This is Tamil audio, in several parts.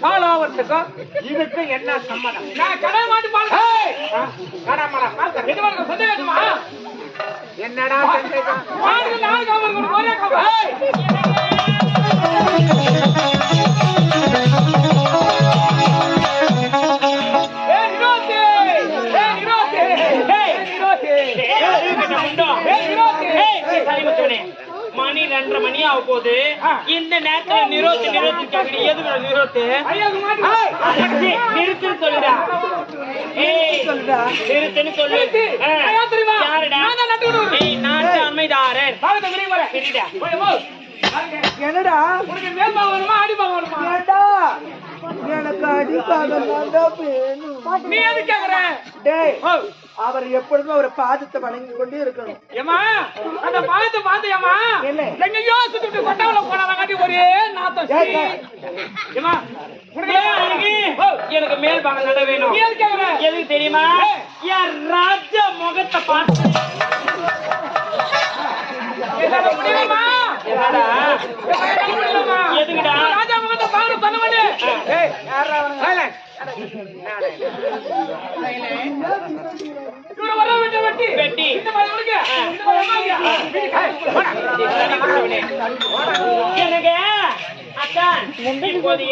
பால் ஆகிறதுக்கும் இதுக்கு என்ன சம்மதம்? நான் கடை மாட்டு பால் என்னடா மணி 2:30 மணி ஆக போகுது. இந்த நேரத்துல நிறுத்து எதுக்கு நிறுத்து நிறுத்துன்னு சொல்லுடா. நிறுத்துன்னு சொல்லு. நாட்டு அமைதாரன் என்னடா அடிப்பாங்க எனக்கு அடிப்பாங்க. நீ எது கேக்குற? அவர் எப்பொழுதும் ஒரு பாதத்தை வணங்கி கொண்டே இருக்கணும். ஏமா அந்த பாதத்தை பாத்தியாமா? எங்கயோ சுத்திட்டு கொட்டாவுல போனாங்க ஒரே நாத்தம். ஏமா எனக்கு மேல் பாகம் நட வேணும். எதுக்கு தெரியுமா? என் ராஜ முகத்தை பார்த்து எதுக்குடா ராஜா முகத்தை பாரு பண்ண மாட்டேன்.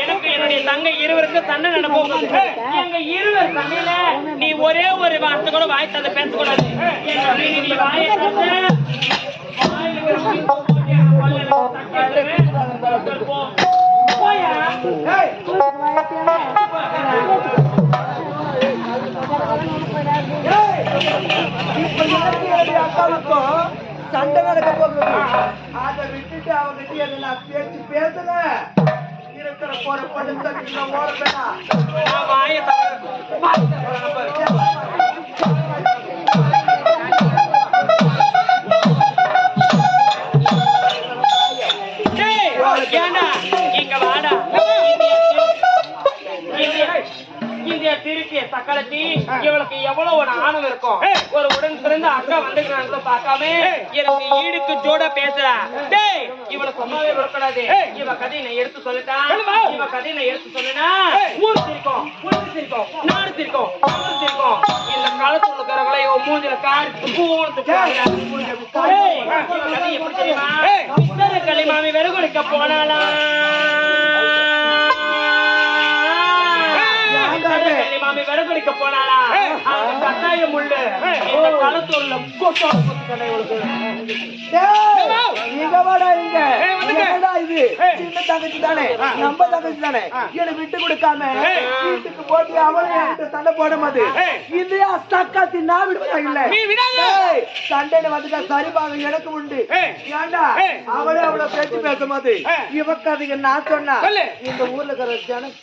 எனக்கு என்னுடைய தங்கை இருவருக்கு சண்டை நடப்போம். எங்க இருவர் சண்டையில நீ ஒரே ஒரு வார்த்தை கூட வாய் தந்த பேசக்கூடாது. சண்டை நடக்க போகுது. அதை விட்டுட்டு அவங்க நான் பேச்சு பேசல இருக்கிற போற படுத்த ஓடப்பேனா இங்க வாடா. இந்தியா திருப்பிய சக்களத்தி இவளுக்கு எவ்வளவு ஒரு ஆணவம் இருக்கும். ஒரு உடன் பிறந்த அக்கா வந்துக்கிறான்னு பார்க்காம எனக்கு ஈடுக்கு ஜோட பேசுறா. டேய் இவளை சொன்னாவே வரக்கூடாது. இவ கதையை நான் எடுத்து சொல்லிட்டான். இவ கதையை நான் எடுத்து சொன்னா ஊர் சிரிக்கும், புரிஞ்சு சிரிக்கும், நாடு சிரிக்கும், சிரிக்கும். இந்த காலத்துல இருக்கிறவங்களை இவன் மூஞ்சில காரி கதை எப்படி தெரியுமா? களிமாமி வெறுகுடிக்க போனாலாம். மாமி விறகுடிக்க போனாலா? கட்டாயம் உள்ள இந்த காலத்துல சின்ன தங்கச்சி தானே, நம்ம தங்கச்சி தானே, என்னை விட்டு கொடுக்காம வீட்டுக்கு போட்டு அவளை சண்டை போடும் போது இல்லையா சக்காத்தி நான் விடுவதா இல்ல. சண்டையில வந்துட்டா சரிபாக எனக்கு உண்டு. ஏண்டா அவளே அவளை பேச்சு பேசும் போது இவக்கு அதுக்கு நான் சொன்னா இந்த ஊர்ல இருக்கிற ஜனம்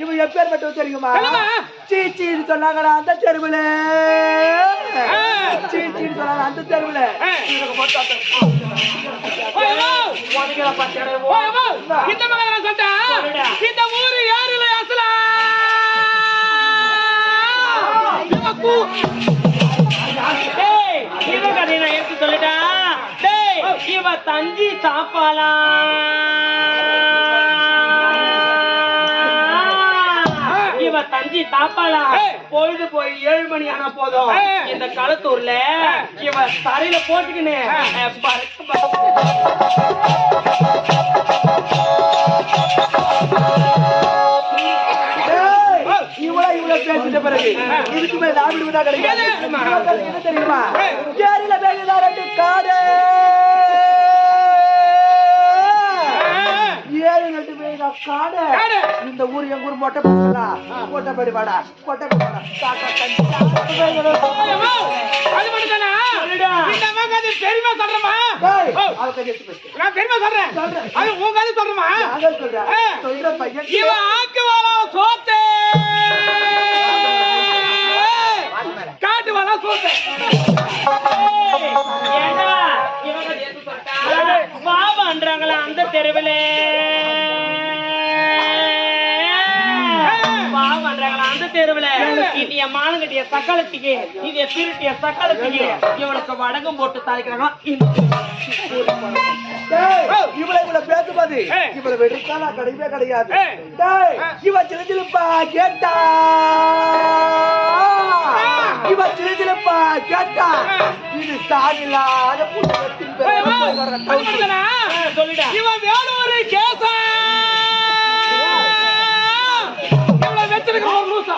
இவன் எப்பேற்பட்ட தெரியுமா? சீச்சின்னு சொன்னாங்களா அந்த தெருவுல, சீச்சின்னு சொன்னாங்க அந்த தெருவுல. இந்த மகன் சொல்லிட்டா இந்த ஊரு யாருல அசலா இவ கதையை நான் எடுத்து சொல்லிட்டா. இவ தஞ்சி சாப்பாளா? இவ தஞ்சி தாப்பாளா? பொழுது போய் 7 மணி ஆனா போதும் இந்த களத்தூர்ல இவ தரையில போட்டுக்கின்னு பேசிட்ட பிறகு இதுக்கு மேல நான் விடுவதா கிடையாது. என்ன தெரியுமா? கேரியில பேசுதாரட்டு காடு 7 நட்டு பேசா காடு. இந்த ஊர் எங்க ஊர் மொட்டை பசங்களா கோட்டைப்படி வாடா, கோட்டைப்படி வாடா. அது மட்டும் தானா? பெருமை சொல்றமா? நான் பெருமை சொல்றேன். அது உன் கதை சொல்றமா? சொல்ற பையன் இவன் ஆக்குவாளா சோத்து காட்டுவாளா சோத்து. பாபான்றாங்களா அந்த தெருவிலே தெருவுல இது என் மானங்கட்டிய சக்காலத்துக்கு இது திருட்டிய சக்காலத்துக்கு இவளுக்கு வடகம் போட்டு தாய்க்கிறாங்க. இவ்வளவு பேசுவது இவ்வளவு வெறுத்தானா கிடையவே கிடையாது. இவ சிலப்பா கேட்டா கேட்டா இது சாதில்லாத சொல்லிடா இவன் வேலூர் கேச வச்சிருக்க லூசா.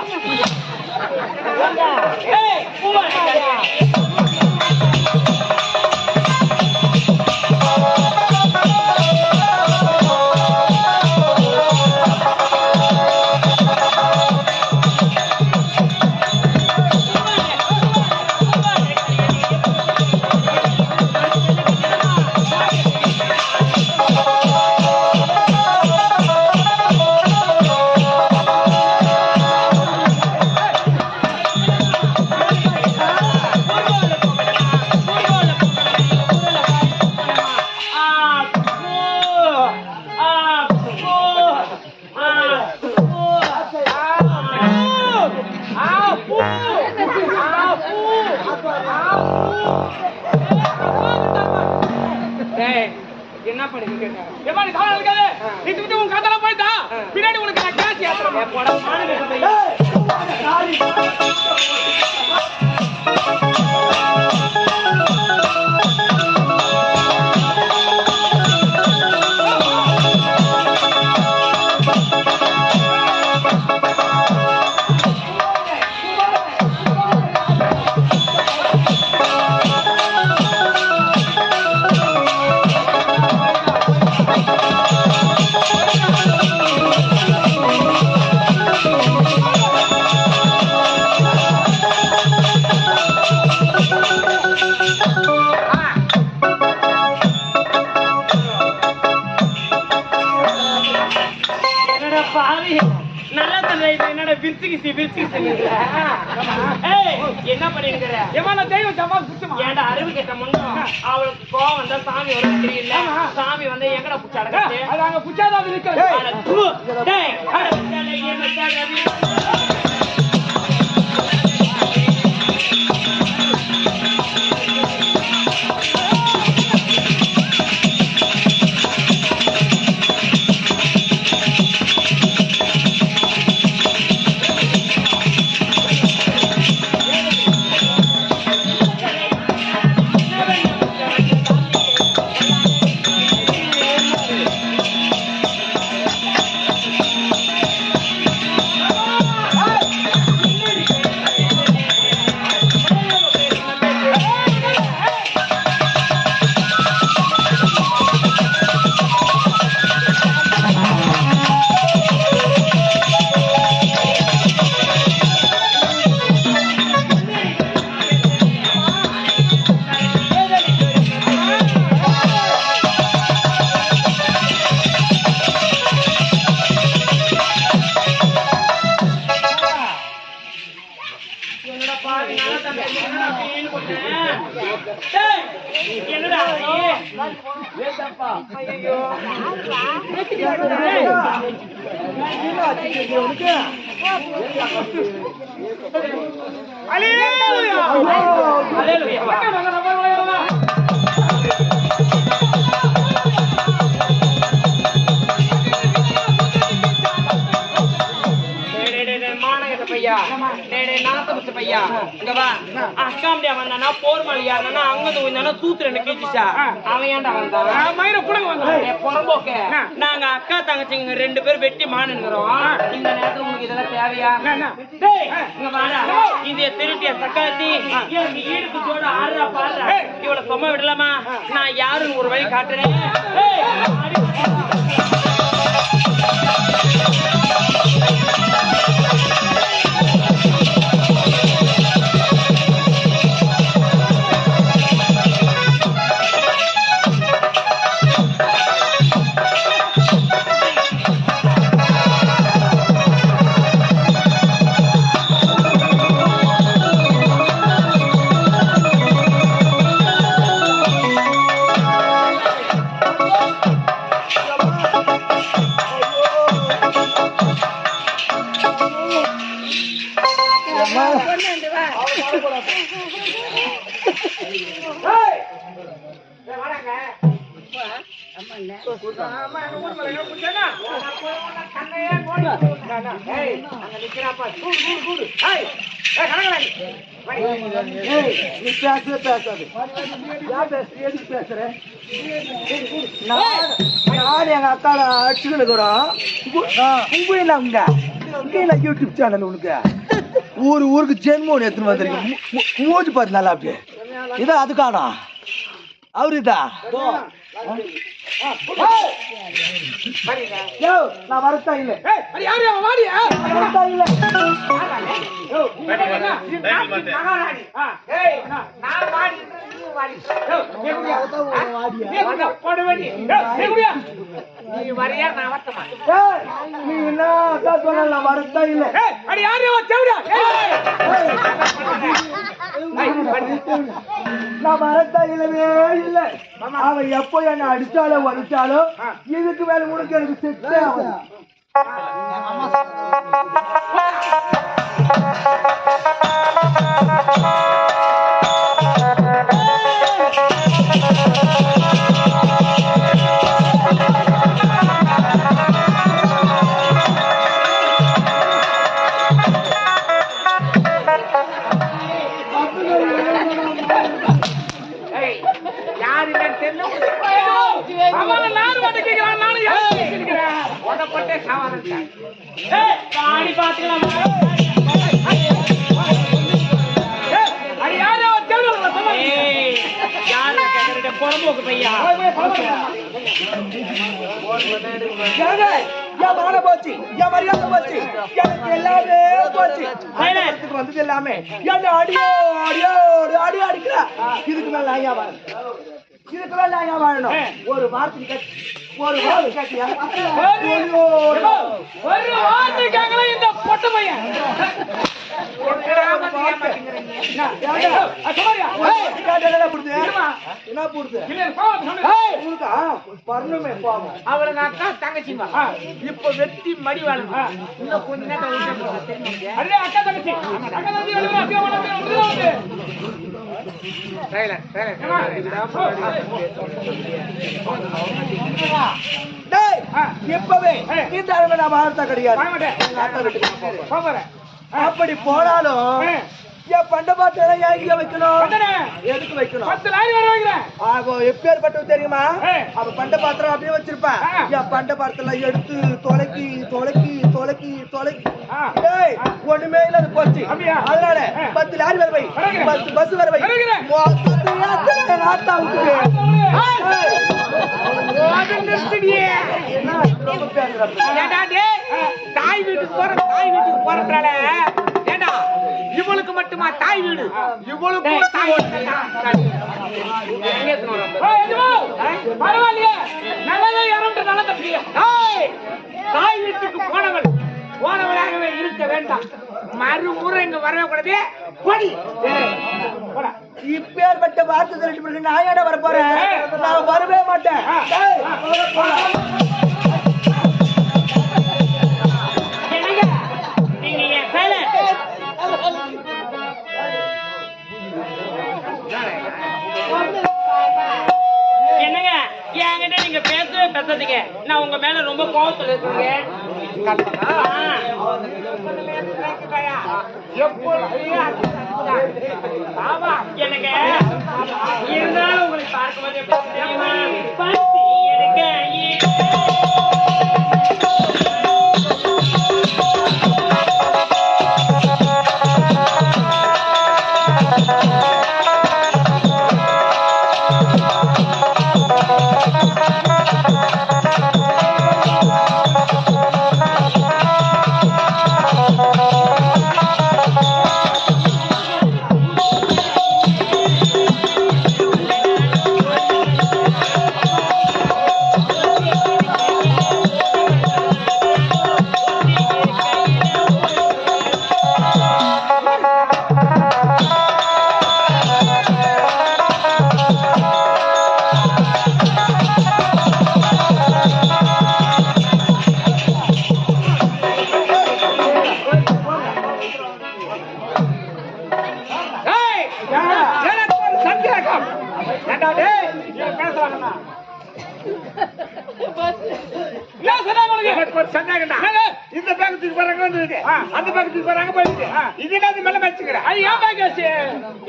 என்ன பண்ணி உன் கதெல்லாம் போயிட்டா பின்னாடி உனக்கு நான் காசு ஏத்துறேன். என்ன பண்ணிருக்கிற ஏன்டா அறிவு கேட்ட முன்னும் அவளுக்கு கோவம் வந்தா சாமி வரும் தெரியல. சாமி வந்து எங்கட புச்சாடா நாங்க அக்கா தங்கச்சிங்க 2 பேரும் வெட்டி மானுங்கிறோம். இந்த நேரத்துல உங்களுக்கு இதெல்லாம் தேவையா? இந்திய திருட்டிய சக்காத்தி ஈடுக்கு ஜோட ஆடுறா பாடுறா இவளை சும்மா விடலாமா? நான் யாருன்னு ஒரு வழி காட்டுறேன். நீ பேசவே பேசாது எதுக்கு பேசுற நான் எங்க அக்கால அடிச்சுக்கிறோம் உங்க யூடியூப் சேனல் உனக்கு ஊருக்கு ஜென்மோன்னு எடுத்துன்னு வந்திருக்கேன் மூச்சு பார்த்து நல்லா அப்படியே இதான் அதுக்கானா அவரு இதான் நான் வரத்தா இல்லை நீ என்ன அக்கா சொன்ன நான் வரத்தா இல்லை நான் வரத்தா இல்லவே இல்லை அவன் எப்போ என்ன அடிச்சாலோ வலிச்சாலோ இதுக்கு மேல உனக்கு எனக்கு செட்டே ஆகுது போச்சு என் மரியாதை போச்சு எனக்கு எல்லாமே போச்சு வந்தது எல்லாமே என்ன அடியோ அடியோ அடி அடிக்கிற இதுக்கு மேல நான் வாழணும் இதுக்கு மேல நான் வாழணும் ஒரு வார்த்தை ஒரு கேட்டியா ஒரு வார்த்தை கேட்கல இந்த பொட்ட பையன் இப்ப வெட்டி மடி வாழும் இன்னும் கொஞ்ச எப்பவே இந்த அளவு நான் வாழ்த்தா கிடையாது அப்படி போனாலும் என் பண்ட பாட்டு எங்க வைக்கணும் எதுக்கு வைக்கணும் எப்பேற்பட்டது தெரியுமா அவ பண்ட பாத்திரம் அப்படியே வச்சிருப்பேன் என் பண்ட பாத்திரம் எடுத்து தொலைக்கி தொலைக்கி தொலைக்கி தொலைக்கி ஒண்ணுமே இல்லாத போச்சு அதனால 10 லாரி வர வை 10 பஸ் வர வை ஆத்தா விட்டு தாய் வீட்டுக்கு போறதுனால ஏண்டா இவளுக்கு மட்டுமா தாய் வீடு இவளுக்கு பரவாயில்லையே நல்லதே இறந்து நல்ல தப்பிய தாய் வீட்டுக்கு போனவளாகவே இருக்க வேண்டாம் மறுமுறை இங்க வரவே கூடாது படி இப்பேற்பட்ட வார்த்தை சொல்லிட்டு பிறகு நான் ஏட வர போறேன் நான் வரவே மாட்டேன் என்னங்க என்கிட்ட நீங்க பேசவே பேசாதீங்க நான் உங்க மேல ரொம்ப கோவத்துல இருக்கேன் எனக்கு இருந்தாலும் உங்களுக்கு பார்க்கும்போது பக்கத்துக்கு போறாங்க வந்து அந்த பக்கத்துக்கு போறாங்க போயிட்டு இது என்ன மேல வச்சுக்கிறேன் அது ஏன் பாக்காச்சு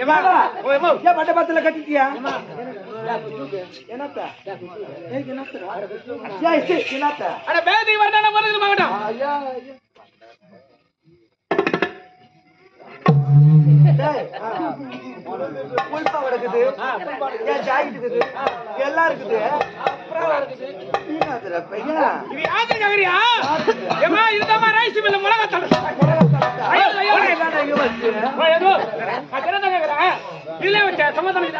ஏன் பட்ட பத்தல கட்டிட்டியா என்னத்த என்னத்த அட பேதி வரதான போறது மாட்டோம் ஐயா புல்பா இருக்குது ஜாக்கெட் இருக்குது எல்லாம் இருக்குது இது யாரு நகரியா ஏமா இதுதாமா ரைஸ் மில்ல மிளகா தட இல்ல வச்ச சமாதானம்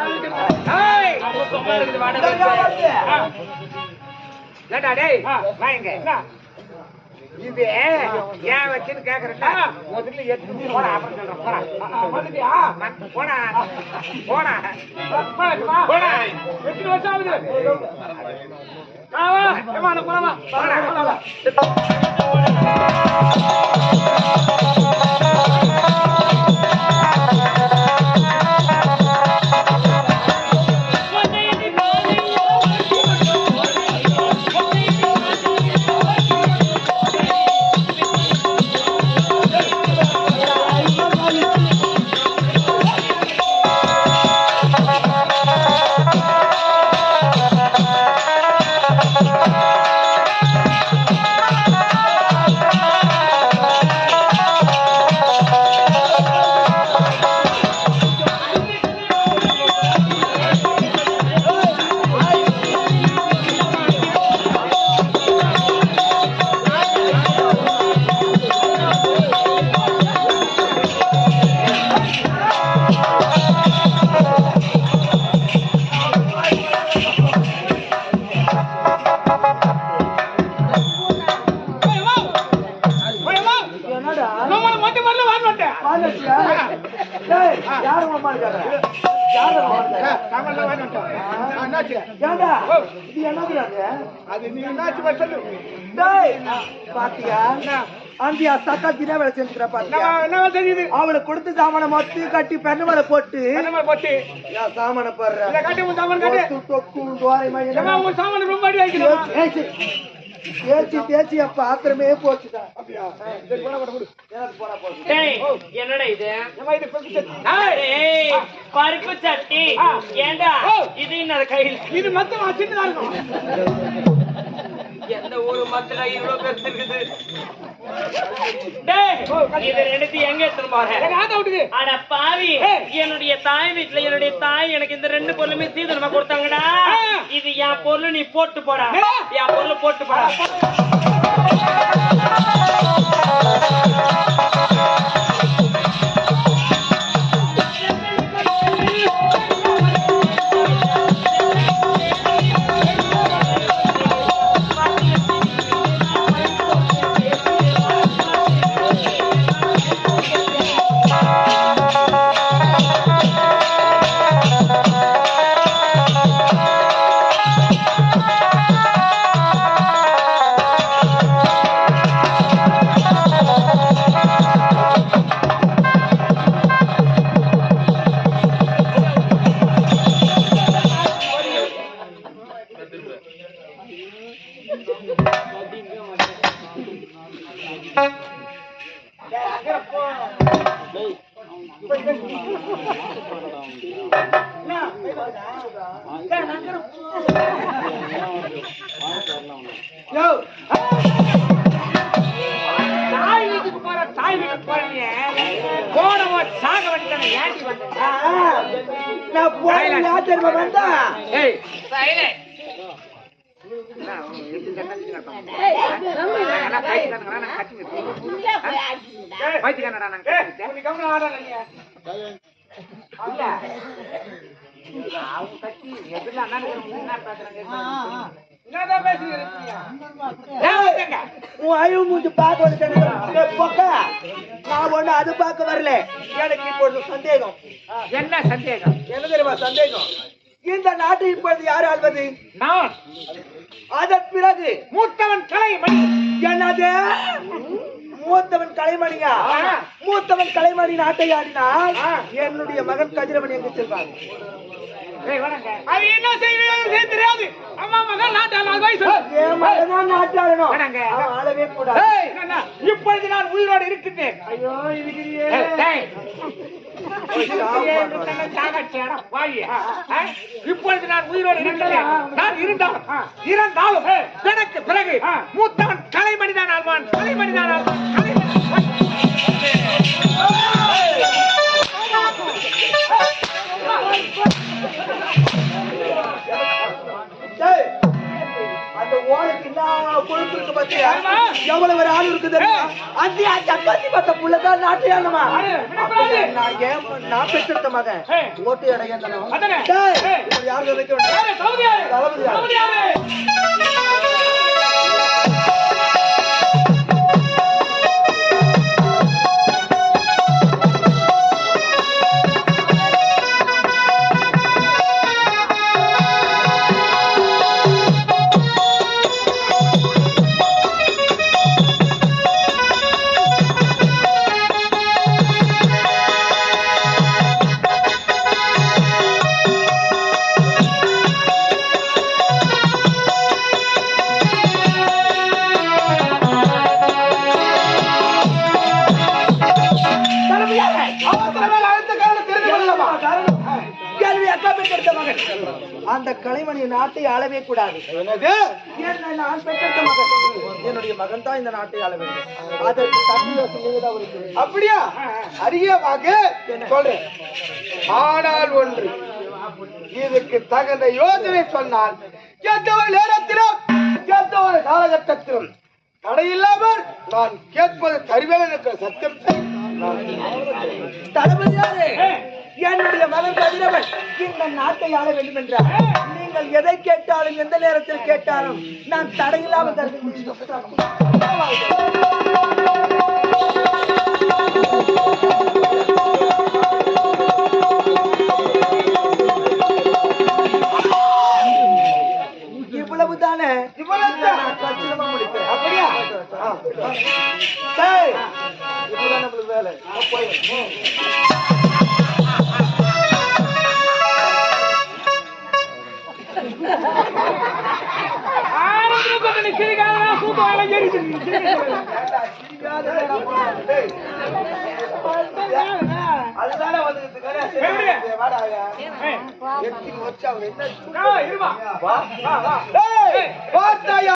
டேய் வாங்க இது ஏன் வச்சுன்னு கேக்குறேன்னா முதல்ல எடுத்து போடா அப்புறம் சொல்றேன் போடா போடா போடா போடா எத்தனை வருஷம் ஆகுது போடா அவளை கொடுத்து சாமான மொத்தம் கட்டி பெண்ணு மேல போட்டு சாமான தேய்ச்சி அப்ப ஆத்திரமே போச்சுதான். என்னடா இது பருப்பு சட்டி ஏண்டா இது என்ன கையில் இது மொத்தம் சின்னதா இருக்கும். எந்த ஊரு மத்தல இவ்வளவு பெருசு இருக்குது. இது ரெண்டுத்தையும் எங்க எடுத்துட்டு போறேன்? அட பாவி, என்னுடைய தாய் வீட்டுல என்னுடைய தாய் எனக்கு இந்த ரெண்டு பொருளுமே சீதனமா கொடுத்தாங்கடா. இது என் பொருள், நீ போட்டு போடா. என் பொருள் போட்டு போடா. நான் ஒண்ணு அது பார்க்க வரல. எனக்கு இப்பொழுது சந்தேகம். என்ன சந்தேகம்? என்ன தெரியுமா சந்தேகம்? இந்த நாட்டை இப்பொழுது யார் ஆள்வது? நான். அதன் பிறகு மூத்தவன் கலைமணி. என்னது மூத்தவன் கலைமணியா? மூத்தவன் கலைமணி நாட்டை ஆடினால் என்னுடைய மகன் கதிரவன் எங்கு செல்வார்? அது என்ன செய்வீங்க தெரியாது. அம்மா மகன் நாட்டாள வயசு என் மகன் தான் நாட்டாளணும். வணங்க. அவன் ஆளவே கூடாது. இப்பொழுது நான் உயிரோடு இருக்கின்றேன். ஐயோ இருக்கிறியே. இப்பொழுது நான் உயிரோடு இருக்கிறேன். நான் இருந்தாலும் எனக்கு பிறகு மூத்தவன் கலைமணிதான் ஆழ்வான். கலைமணிதான் டேய், அந்த ஓலைக்கு என்ன கொழுப்பு இருக்கு பாத்தியா? எவ்வளவு ஒரு ஆள் இருக்குது அந்த சப்பாத்தி பத்த புள்ளதான் நாட்டையாளுமா. நான் பெற்றெடுத்த மகன் ஓட்டு இடையந்தனும். யாரு அந்த கலைமணி நாட்டை ஆளவே கூடாது. நான் பெற்ற மகன், என்னுடைய மகன் தான் இந்த நாட்டை ஆள வேண்டும். அதற்கு தண்ணி அப்படியா? அரியமாக சொல்றேன். ஆனால் ஒன்று, இதுக்கு தகுந்த யோசனை சொன்னால் எந்த ஒரு நேரத்திலும் எந்த ஒரு காலகட்டத்திலும் தடையில்லாமல் நான் கேட்பது தருவேன் என்ற சத்தியத்தை தளபதியாரே, என்னுடைய மகன் கதிரவன் இந்த நாட்டை ஆள வேண்டும் என்றார். நீங்கள் எதை கேட்டாலும் எந்த நேரத்தில் கேட்டாலும் நான் தடையில்லாமல் தருவேன். இவ்வளவுதானே? இவ்வளவுதான் கச்சிதமா முடிப்பேன். அப்படியா? இதுதான் நம்மளுக்கு வேலை. அதுதானே வந்து